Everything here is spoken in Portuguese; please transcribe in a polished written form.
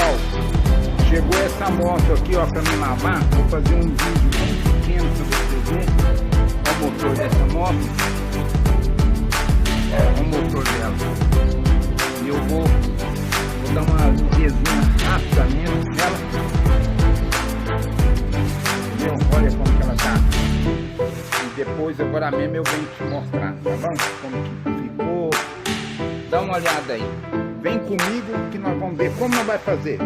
pessoal, chegou essa moto aqui, ó, pra me lavar. Vou fazer um vídeo bem pequeno pra vocês verem o motor dessa moto. O motor dela. E eu vou dar uma limpezinha rápida mesmo nela. Entendeu? Olha como que ela tá. E depois, agora mesmo, eu venho te mostrar, tá bom? Como que ficou. Dá uma olhada aí. Vem comigo que nós vamos ver como nós vai fazer.